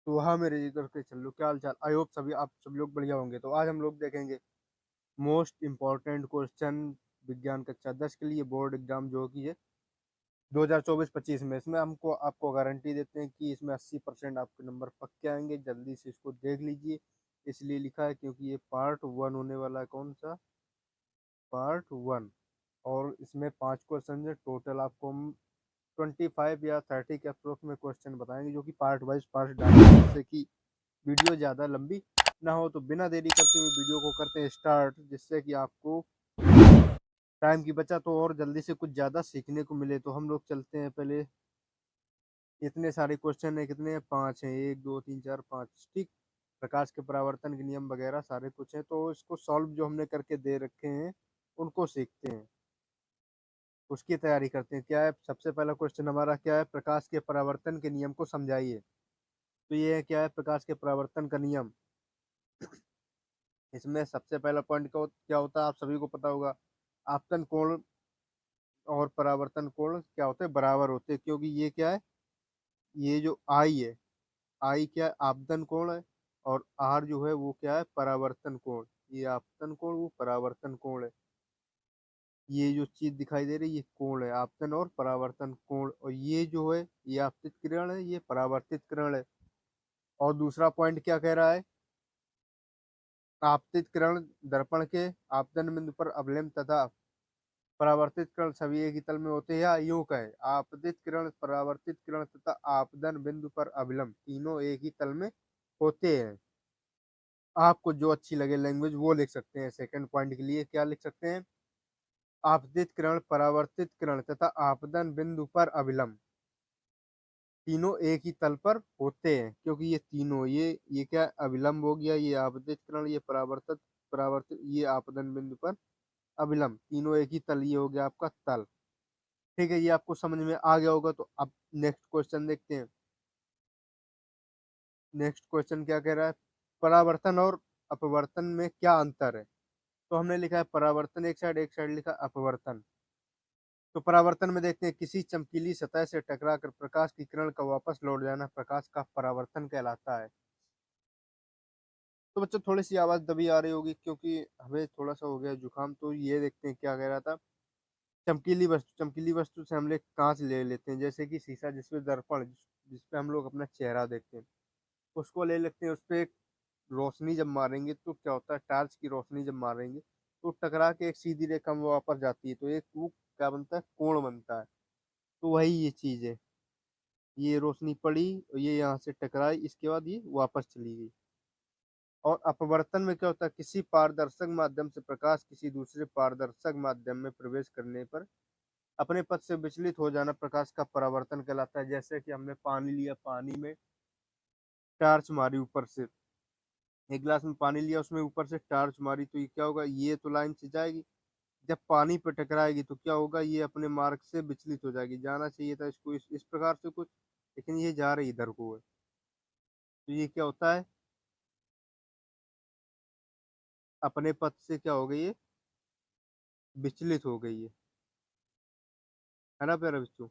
तो हाँ मेरे इधर के चलो, क्या हाल चाल, आई होप सभी आप सब लोग बढ़िया होंगे। तो आज हम लोग देखेंगे मोस्ट इम्पोर्टेंट क्वेश्चन विज्ञान कक्षा 10 के लिए बोर्ड एग्जाम जो कि है 2024-25 में। इसमें हमको आपको गारंटी देते हैं कि इसमें 80% आपके नंबर पक्के आएंगे। जल्दी से इसको देख लीजिए, इसलिए लिखा है क्योंकि ये पार्ट 1 होने वाला है। कौन सा? पार्ट 1। और इसमें 5 क्वेश्चन है टोटल। आपको हम 25 या 30 के अप्रोक्स में क्वेश्चन बताएंगे, जो कि पार्ट वाइज पार्ट डालेंगे, जिससे कि वीडियो ज़्यादा लंबी ना हो। तो बिना देरी करते हुए वीडियो को करते हैं स्टार्ट, जिससे कि आपको टाइम की बचत हो और जल्दी से कुछ ज़्यादा सीखने को मिले। तो हम लोग चलते हैं पहले। इतने सारे क्वेश्चन है, कितने हैं? 5 हैं, 1 2 3 4 5, ठीक। प्रकाश के परावर्तन के नियम वगैरह सारे कुछ हैं, तो इसको सॉल्व जो हमने करके दे रखे हैं उनको सीखते हैं, उसकी तैयारी करते हैं। क्या है सबसे पहला क्वेश्चन हमारा? क्या है? प्रकाश के परावर्तन के नियम को समझाइए। तो ये है, क्या है प्रकाश के परावर्तन का नियम। इसमें सबसे पहला पॉइंट क्या होता है, आप सभी को पता होगा। आपतन कोण और परावर्तन कोण क्या होते हैं? बराबर होते हैं, क्योंकि ये क्या है, ये जो आई है, आई क्या है? आपतन कोण है। और आर जो है वो क्या है? परावर्तन कोण। ये आपतन कोण, वो परावर्तन कोण है। ये जो चीज दिखाई दे रही है ये कोण है, आपतन और परावर्तन कोण। और ये जो है ये आपतित किरण है, ये परावर्तित किरण है। और दूसरा पॉइंट क्या कह रहा है? आपतित किरण दर्पण के आपतन बिंदु पर अवलंब तथा परावर्तित किरण सभी एक ही तल में होते हैं, या यूं कहें आपतित किरण, परावर्तित किरण तथा आपतन बिंदु पर अवलंब तीनों एक ही तल में होते हैं। आपको जो अच्छी लगे लैंग्वेज वो लिख सकते हैं। सेकंड पॉइंट के लिए क्या लिख सकते हैं? आपतित किरण, परावर्तित किरण तथा आपतन बिंदु पर अवलंब तीनों एक ही तल पर होते हैं, क्योंकि ये तीनों ये क्या है? अविलंब हो गया, ये आपतित किरण, ये परावर्तित परावर्तित, ये आपतन बिंदु पर अविलंब, तीनों एक ही तल, ये हो गया आपका तल। ठीक है, ये आपको समझ में आ गया होगा। तो अब नेक्स्ट क्वेश्चन देखते हैं। नेक्स्ट क्वेश्चन क्या कह रहा है? परावर्तन और अपवर्तन में क्या अंतर है? तो हमने लिखा है परावर्तन एक साइड लिखा अपवर्तन। तो परावर्तन में देखते हैं, किसी चमकीली सतह से टकराकर प्रकाश की किरण का वापस लौट जाना प्रकाश का परावर्तन कहलाता है। तो बच्चों थोड़ी सी आवाज दबी आ रही होगी, क्योंकि हमें थोड़ा सा हो गया जुकाम। तो ये देखते हैं क्या कह रहा था। चमकीली वस्तु से हम लोग कांच ले लेते हैं, जैसे कि शीशा, जिसपे दर्पण, जिसपे हम लोग अपना चेहरा देखते हैं, उसको ले लेते हैं। उस पर एक रोशनी जब मारेंगे तो क्या होता है? टार्च की रोशनी जब मारेंगे तो टकरा के एक सीधी रेखा में वापस जाती है, तो एक वो क्या बनता है? कोण बनता है। तो वही ये चीज है, ये रोशनी पड़ी और ये यहाँ से टकराई, इसके बाद ये वापस चली गई। और अपवर्तन में क्या होता है? किसी पारदर्शक माध्यम से प्रकाश किसी दूसरे पारदर्शक माध्यम में प्रवेश करने पर अपने पथ से विचलित हो जाना प्रकाश का परावर्तन कहलाता है। जैसे कि हमने पानी लिया, पानी में टार्च मारी ऊपर से, एक गिलास में पानी लिया, उसमें ऊपर से टार्च मारी, तो ये क्या होगा? ये तो लाइन से जाएगी, जब पानी पे टकराएगी तो क्या होगा? ये अपने मार्ग से विचलित हो जाएगी। जाना चाहिए था इसको इस प्रकार से कुछ, लेकिन ये जा रही इधर को है। तो ये क्या होता है? अपने पथ से क्या हो गई? ये विचलित हो गई है ना प्यारे बच्चों?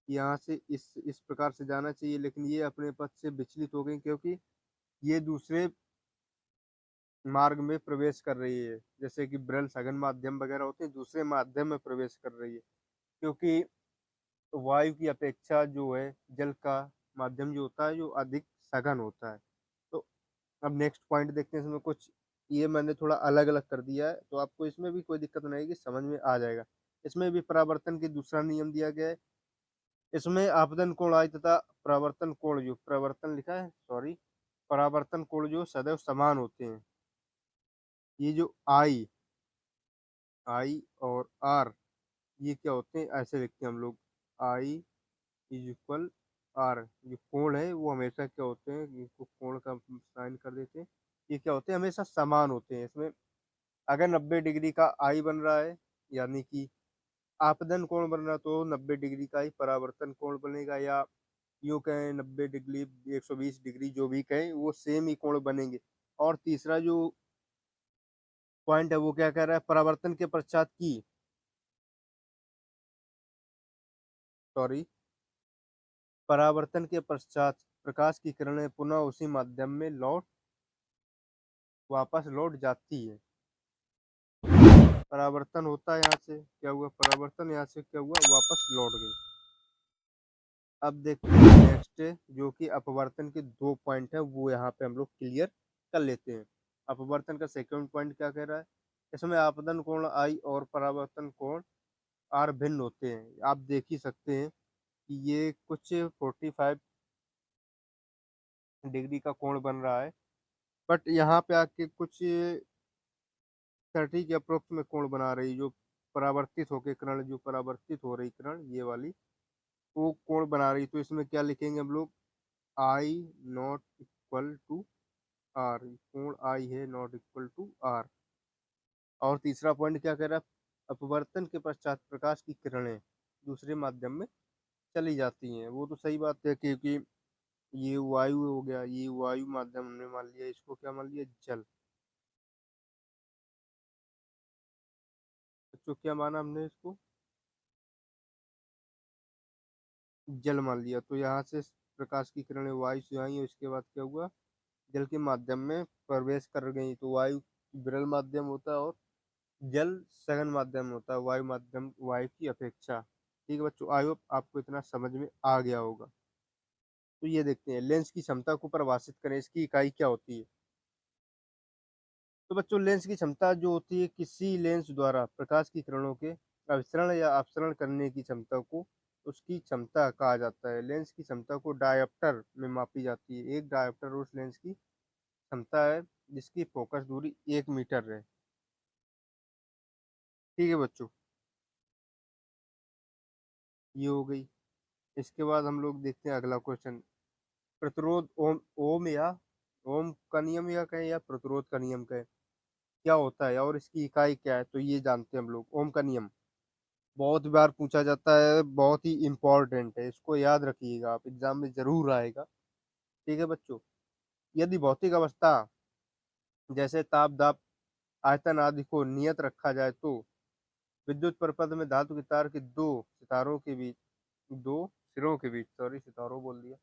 यहाँ से इस प्रकार से जाना चाहिए, लेकिन ये अपने पथ से विचलित हो गई, क्योंकि ये दूसरे मार्ग में प्रवेश कर रही है। जैसे कि ब्रेल सघन माध्यम वगैरह होते हैं, दूसरे माध्यम में प्रवेश कर रही है, क्योंकि वायु की अपेक्षा जो है जल का माध्यम जो होता है जो अधिक सघन होता है। तो अब नेक्स्ट पॉइंट देखते हैं। इसमें कुछ ये मैंने थोड़ा अलग अलग कर दिया है, तो आपको इसमें भी कोई दिक्कत नहीं आएगी, समझ में आ जाएगा। इसमें भी परावर्तन की दूसरा नियम दिया गया है। इसमें आपतन कोण आई तथा परावर्तन कोण, जो परावर्तन लिखा है, सॉरी, परावर्तन कोण जो सदैव समान होते हैं। ये जो आई आई और आर, ये क्या होते हैं? ऐसे लिखते हैं हम लोग, आई इज इक्वल आर। जो कोण है वो हमेशा क्या होते हैं? इसको कोण का साइन कर देते हैं। ये क्या होते हैं? हमेशा समान होते हैं। इसमें अगर 90 डिग्री का आई बन रहा है, यानी कि आपतन कोण बन रहा, तो 90 डिग्री का ही परावर्तन कोण बनेगा। या यूं कहें 90 डिग्री, 120 डिग्री, जो भी कहें वो सेम ही कोण बनेंगे। और तीसरा जो पॉइंट है वो क्या कह रहा है? परावर्तन के पश्चात की, सॉरी, परावर्तन के पश्चात प्रकाश की किरणें पुनः उसी माध्यम में वापस लौट जाती है। परावर्तन होता है, यहाँ से क्या हुआ, परावर्तन यहाँ से क्या हुआ, वापस लौट गई। अब देखते हैं नेक्स्ट, जो कि अपवर्तन के 2 पॉइंट है वो यहाँ पे हम लोग क्लियर कर लेते हैं। अपवर्तन का सेकंड पॉइंट क्या कह रहा है, इसमें आपतन कोण आई और परावर्तन कोण आर भिन्न होते हैं। आप देख ही सकते हैं कि ये कुछ 45 डिग्री का कोण बन रहा है, बट यहाँ पे आके कुछ 30 के अप्रोक्स में कोण बना रही, जो परावर्तित होके किरण, जो परावर्तित हो रही किरण ये वाली, वो कोण बना रही। तो इसमें क्या लिखेंगे हम लोग, आई नॉट इक्वल टू आर, कोण आई है नॉट इक्वल टू आर। और तीसरा पॉइंट क्या कह रहा है, अपवर्तन के पश्चात प्रकाश की किरणें दूसरे माध्यम में चली जाती हैं। वो तो सही बात है, क्योंकि ये वायु हो गया, ये वायु माध्यम हमने मान लिया, इसको क्या मान लिया, जल। तो क्या माना हमने इसको, जल मान लिया। तो यहाँ से प्रकाश की किरणें वायु से आई, उसके बाद क्या हुआ, जल के माध्यम में प्रवेश कर गई। तो वायु विरल माध्यम होता है और जल सघन माध्यम होता है, वायु माध्यम वायु की अपेक्षा। ठीक है बच्चों, आई होप आपको इतना समझ में आ गया होगा। तो ये देखते हैं, लेंस की क्षमता को परिभाषित करें, इसकी इकाई क्या होती है। तो बच्चों लेंस की क्षमता जो होती है, किसी लेंस द्वारा प्रकाश की किरणों के अभिसरण या अपसरण करने की क्षमता को उसकी क्षमता कहा जाता है। लेंस की क्षमता को डायोप्टर में मापी जाती है। एक डायोप्टर उस लेंस की क्षमता है जिसकी फोकस दूरी 1 मीटर है। ठीक है बच्चों, ये हो गई। इसके बाद हम लोग देखते हैं अगला क्वेश्चन, प्रतिरोध ओम ओम या ओम का नियम या कहें या प्रतिरोध का नियम कहें, क्या होता है और इसकी इकाई क्या है। तो ये जानते हैं हम लोग, ओम का नियम बहुत बार पूछा जाता है, बहुत ही इंपॉर्टेंट है, इसको याद रखिएगा आप, एग्जाम में जरूर आएगा। ठीक है बच्चों, यदि भौतिक अवस्था जैसे ताप दाब आयतन आदि को नियत रखा जाए तो विद्युत परिपथ में धातु के तार के दो सिरों के बीच, सॉरी सितारों बोल दिया,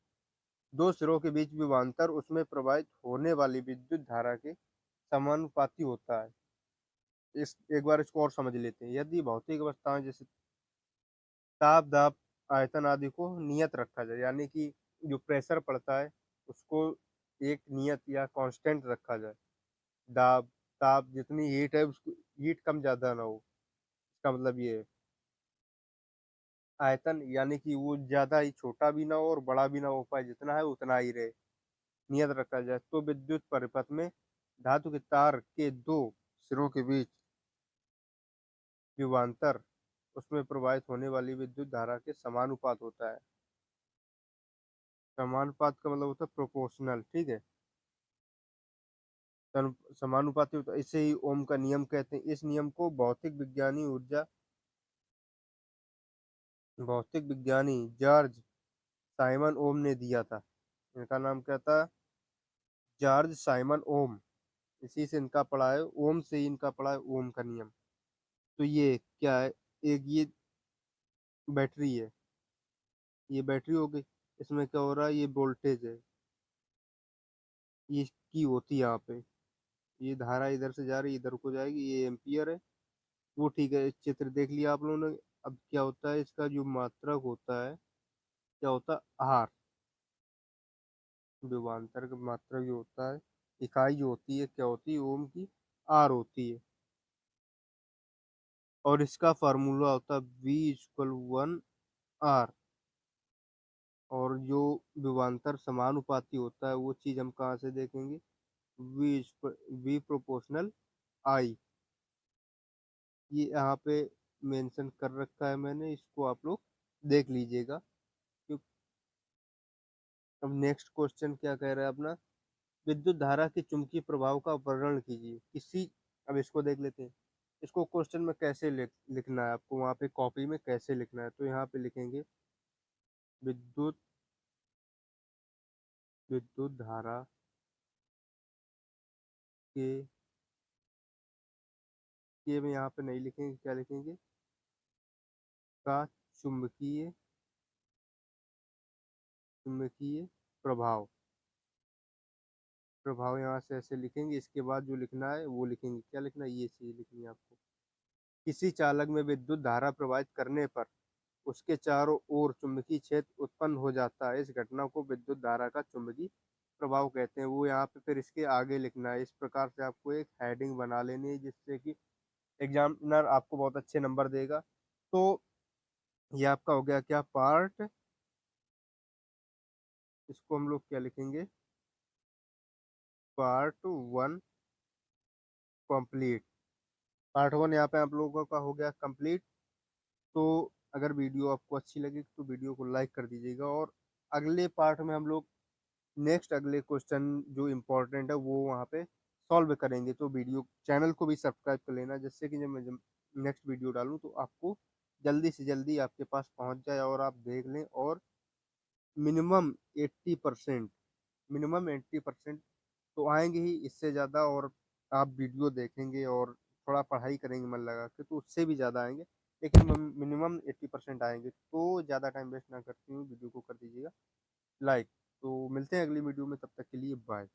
दो सिरों के बीच विभवांतर उसमें प्रवाहित होने वाली विद्युत धारा के समानुपाती होता है। इस एक बार इसको और समझ लेते हैं, यदि भौतिक अवस्थाएं जैसे ताप दाब आयतन आदि को नियत रखा जाए, यानी कि जो प्रेशर पड़ता है उसको एक नियत या कांस्टेंट रखा जाए, दाब ताप जितनी हीट है उसको हीट कम ज्यादा ना हो, इसका मतलब ये है। आयतन यानी कि वो ज्यादा ही छोटा भी ना हो और बड़ा भी ना हो पाए, जितना है उतना ही रहे, नियत रखा जाए। तो विद्युत परिपथ में धातु के तार के दो सिरों के बीच विभवांतर उसमें प्रवाहित होने वाली विद्युत धारा के समानुपात होता है। समानुपात का मतलब होता है प्रोपोर्शनल। ठीक है, समानुपाती होता है, इसे ही ओम का नियम कहते हैं। इस नियम को भौतिक विज्ञानी जॉर्ज साइमन ओम ने दिया था। इनका नाम क्या था, जॉर्ज साइमन ओम। इसी से इनका पढ़ा है, ओम से ही इनका पढ़ा है, ओम का नियम। तो ये क्या है, एक ये बैटरी है, ये बैटरी हो गई। इसमें क्या हो रहा है, ये वोल्टेज है, ये की होती है यहाँ पे, ये धारा इधर से जा रही है इधर को जाएगी, ये एम्पियर है। वो ठीक है, चित्र देख लिया आप लोगों ने। अब क्या होता है, इसका जो मात्रक होता है क्या होता है, आर, विभवांतर का मात्रक जो होता है, इकाई जो होती है क्या होती है, ओम की आर होती है। और इसका फार्मूला होता है V=1 R। और जो विभवांतर समानुपाती होता है वो चीज हम कहाँ से देखेंगे, V प्रोपोर्शनल I। ये यहाँ पे मेंशन कर रखा है मैंने, इसको आप लोग देख लीजिएगा। क्यों- अब नेक्स्ट क्वेश्चन क्या कह रहा है अपना, विद्युत धारा के चुंबकीय प्रभाव का वर्णन कीजिए किसी। अब इसको देख लेते हैं, इसको क्वेश्चन में कैसे लिखना है आपको, वहाँ पे कॉपी में कैसे लिखना है। तो यहाँ पे लिखेंगे विद्युत विद्युत धारा के में यहाँ पे नहीं लिखेंगे, क्या लिखेंगे, का चुंबकीय चुंबकीय प्रभाव। प्रभाव यहाँ से ऐसे लिखेंगे, इसके बाद जो लिखना है वो लिखेंगे। क्या लिखना है, ये चीज़ लिखनी है आपको। किसी चालक में विद्युत धारा प्रवाहित करने पर उसके चारों ओर चुंबकीय क्षेत्र उत्पन्न हो जाता है। इस घटना को विद्युत धारा का चुंबकीय प्रभाव कहते हैं। वो यहाँ पे फिर इसके आगे लिखना है। इस प्रकार से आपको एक हेडिंग बना लेनी है, जिससे कि एग्जामिनर आपको बहुत अच्छे नंबर देगा। तो ये आपका हो गया क्या, पार्ट, इसको हम लोग क्या लिखेंगे, पार्ट 1 कंप्लीट। पार्ट 1 यहाँ पे आप लोगों का हो गया कंप्लीट। तो अगर वीडियो आपको अच्छी लगी तो वीडियो को लाइक कर दीजिएगा, और अगले पार्ट में हम लोग नेक्स्ट अगले क्वेश्चन जो इम्पोर्टेंट है वो वहाँ पे सॉल्व करेंगे। तो वीडियो चैनल को भी सब्सक्राइब कर लेना, जिससे कि जब मैं नेक्स्ट वीडियो डालूँ तो आपको जल्दी से जल्दी आपके पास पहुँच जाए और आप देख लें। और मिनिमम 80%, मिनिमम 80% तो आएंगे ही, इससे ज़्यादा और आप वीडियो देखेंगे और थोड़ा पढ़ाई करेंगे मन लगा के तो उससे भी ज़्यादा आएंगे। लेकिन मिनिमम 80% आएंगे। तो ज़्यादा टाइम वेस्ट ना करते हुए वीडियो को कर दीजिएगा लाइक। तो मिलते हैं अगली वीडियो में, तब तक के लिए बाय।